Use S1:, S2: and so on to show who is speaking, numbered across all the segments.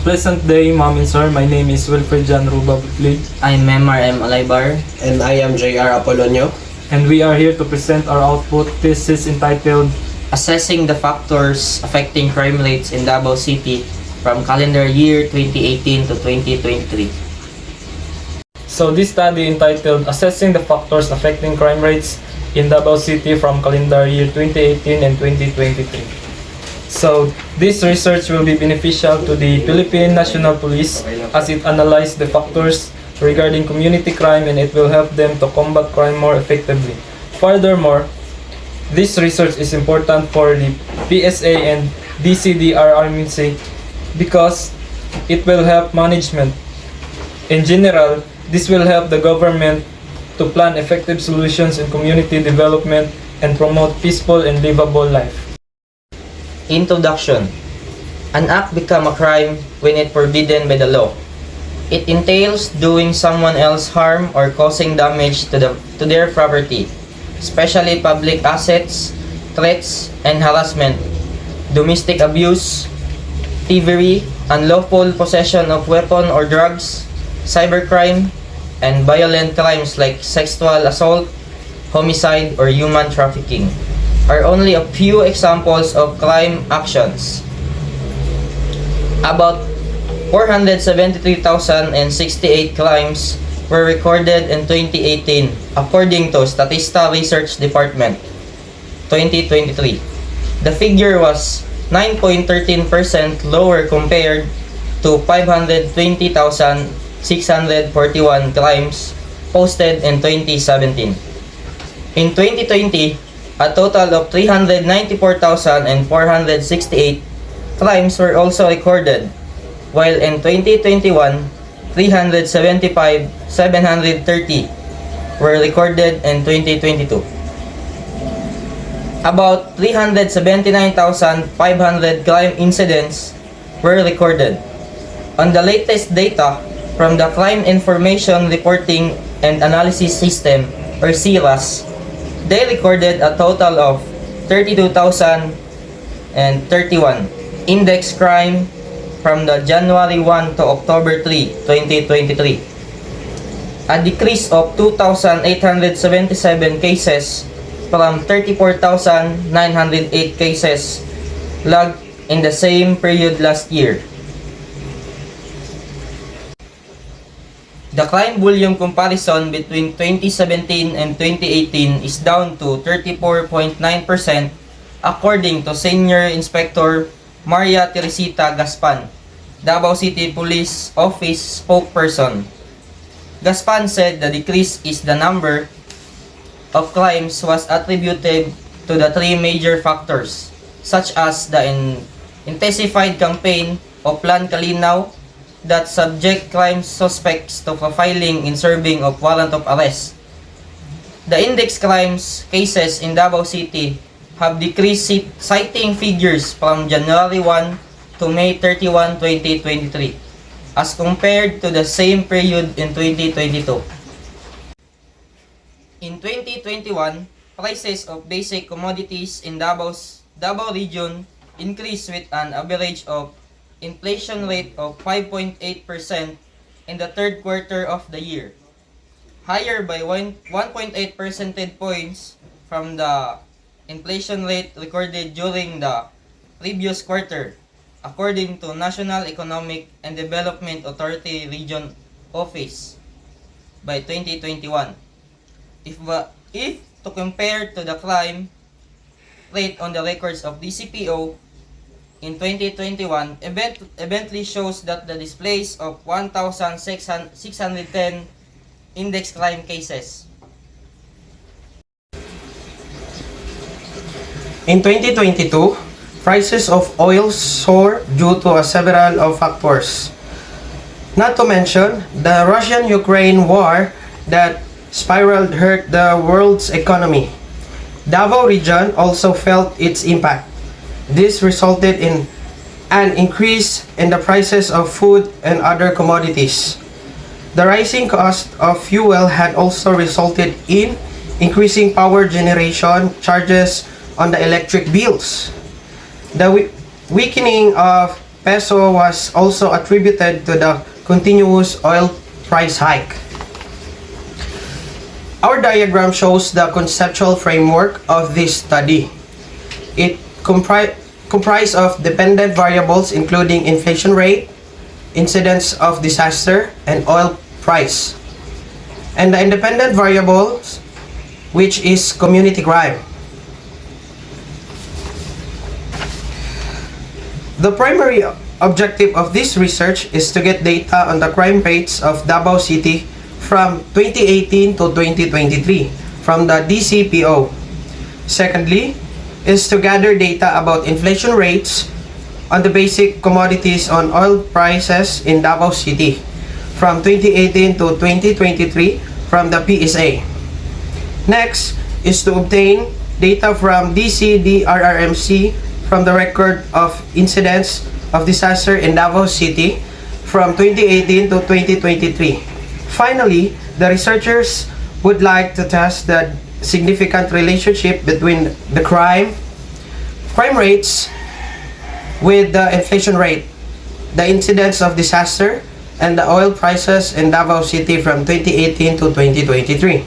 S1: Pleasant day, Ma'am and Sir. My name is Wilfred Jan Ruba Butlig,
S2: I'm Memar M. Alaybar.
S3: And I am J.R. Apolonio.
S1: and we are here to present our output thesis entitled
S2: Assessing the factors affecting crime rates in Davao City from calendar year 2018 to 2023.
S1: So this study entitled Assessing the Factors Affecting Crime Rates in Davao City from Calendar Year 2018 and 2023. So this research will be beneficial to the Philippine National Police as it analyzes the factors regarding community crime, and it will help them to combat crime more effectively. Furthermore, this research is important for the PSA and DCDRRMC because it will help management. In general, this will help the government to plan effective solutions in community development and promote peaceful and livable life.
S2: Introduction. An act becomes a crime when it forbidden by the law. It entails doing someone else harm or causing damage to their property, especially public assets, threats, and harassment, domestic abuse, thievery, unlawful possession of weapon or drugs, cybercrime, and violent crimes like sexual assault, homicide, or human trafficking are only a few examples of crime actions. About 473,068 crimes were recorded in 2018 according to Statista Research Department 2023. The figure was 9.13% lower compared to 520,641 crimes posted in 2017. In 2020, a total of 394,468 crimes were also recorded, while in 2021, 375,730 were recorded in 2022. About 379,500 crime incidents were recorded. On the latest data from the Crime Information Reporting and Analysis System, or CIRAS, they recorded a total of 32,031 index crime from the January 1 to October 3, 2023. A decrease of 2,877 cases from 34,908 cases logged in the same period last year. The crime volume comparison between 2017 and 2018 is down to 34.9% according to Senior Inspector Maria Teresita Gaspan, Davao City Police Office spokesperson. Gaspan said the decrease is the number of crimes was attributed to the three major factors, such as the intensified campaign of Plan Kalinaw that subject crime suspects to profiling in serving of warrant of arrest. The index crimes cases in Davao City have decreased, citing figures from January 1 to May 31, 2023 as compared to the same period in 2022. In 2021, prices of basic commodities in Davao region increased with an average of inflation rate of 5.8% in the third quarter of the year, higher by 1.8 percentage points from the inflation rate recorded during the previous quarter, according to National Economic and Development Authority Region Office by 2021. If to compare to the crime rate on the records of DCPO in 2021, eventually shows that the displays of 1,610 index crime cases.
S3: In 2022, prices of oil soared due to several of factors. Not to mention the Russian-Ukraine war that spiraled hurt the world's economy. Davao region also felt its impact. This resulted in an increase in the prices of food and other commodities. The rising cost of fuel had also resulted in increasing power generation charges on the electric bills. The weakening of peso was also attributed to the continuous oil price hike. Our diagram shows the conceptual framework of this study. It comprised of dependent variables including inflation rate, incidence of disaster, and oil price. And the independent variables, which is community crime. The primary objective of this research is to get data on the crime rates of Davao City from 2018 to 2023 from the DCPO. Secondly, is to gather data about inflation rates on the basic commodities on oil prices in Davao City from 2018 to 2023 from the PSA. Next is to obtain data from DCDRRMC from the record of incidents of disaster in Davao City from 2018 to 2023. Finally, the researchers would like to test the significant relationship between the crime rates with the inflation rate, the incidence of disaster, and the oil prices in Davao City from 2018 to 2023.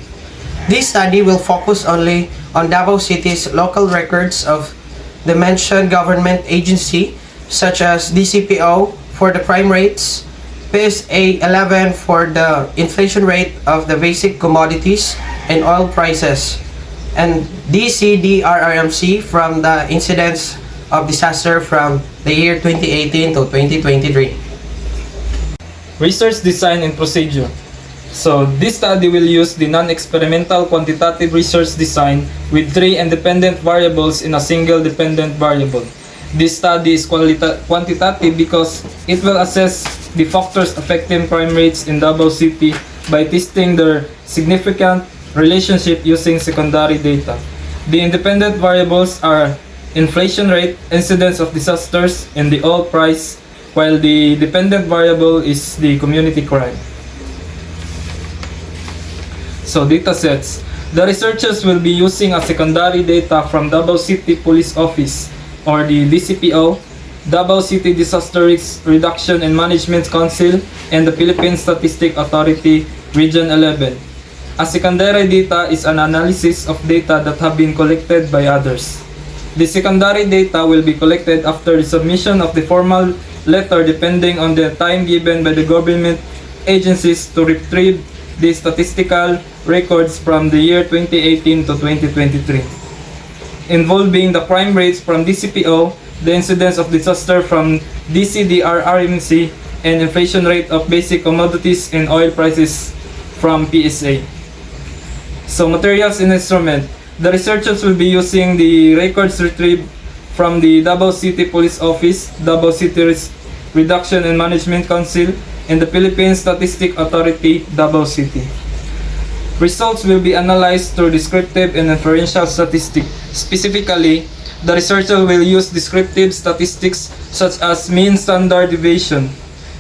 S3: This study will focus only on Davao City's local records of the mentioned government agency such as DCPO for the crime rates, PSA 11 for the inflation rate of the basic commodities and oil prices, and DCDRRMC from the incidence of disaster from the year 2018 to 2023.
S1: Research design and procedure. So, this study will use the non-experimental quantitative research design with 3 independent variables in a single dependent variable. This study is quantitative because it will assess the factors affecting crime rates in Davao City by testing their significant relationship using secondary data. The independent variables are inflation rate, incidence of disasters, and the oil price, while the dependent variable is the community crime. So, data sets. The researchers will be using a secondary data from Davao City Police Office or the DCPO, Davao City Disaster Risk Reduction and Management Council, and the Philippine Statistic Authority Region 11. A secondary data is an analysis of data that have been collected by others. The secondary data will be collected after the submission of the formal letter depending on the time given by the government agencies to retrieve the statistical records from the year 2018 to 2023, involving the crime rates from DCPO, the incidence of disaster from DCDRRMC, and inflation rate of basic commodities and oil prices from PSA. So, materials and instrument. The researchers will be using the records retrieved from the Davao City Police Office, Davao City Risk Reduction and Management Council, and the Philippine Statistic Authority, Davao City. Results will be analyzed through descriptive and inferential statistics. Specifically, the researcher will use descriptive statistics such as mean standard deviation.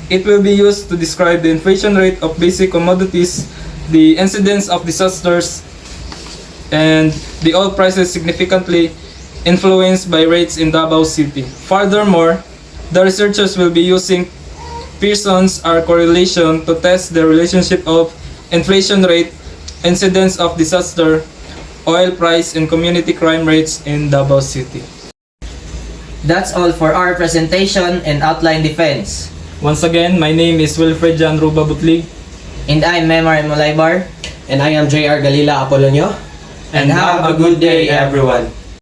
S1: It will be used to describe the inflation rate of basic commodities, the incidence of disasters, and the oil prices significantly influenced by rates in Davao City. Furthermore, the researchers will be using Pearson's R correlation to test the relationship of inflation rate, incidence of disaster, oil price, and community crime rates in Davao City.
S2: That's all for our presentation and outline defense.
S1: Once again, my name is Wilfred Jan Ruba Butlig.
S2: And I'm Memar Molaybar.
S3: And I am JR Galila Apolonio.
S2: And have a good day, everyone.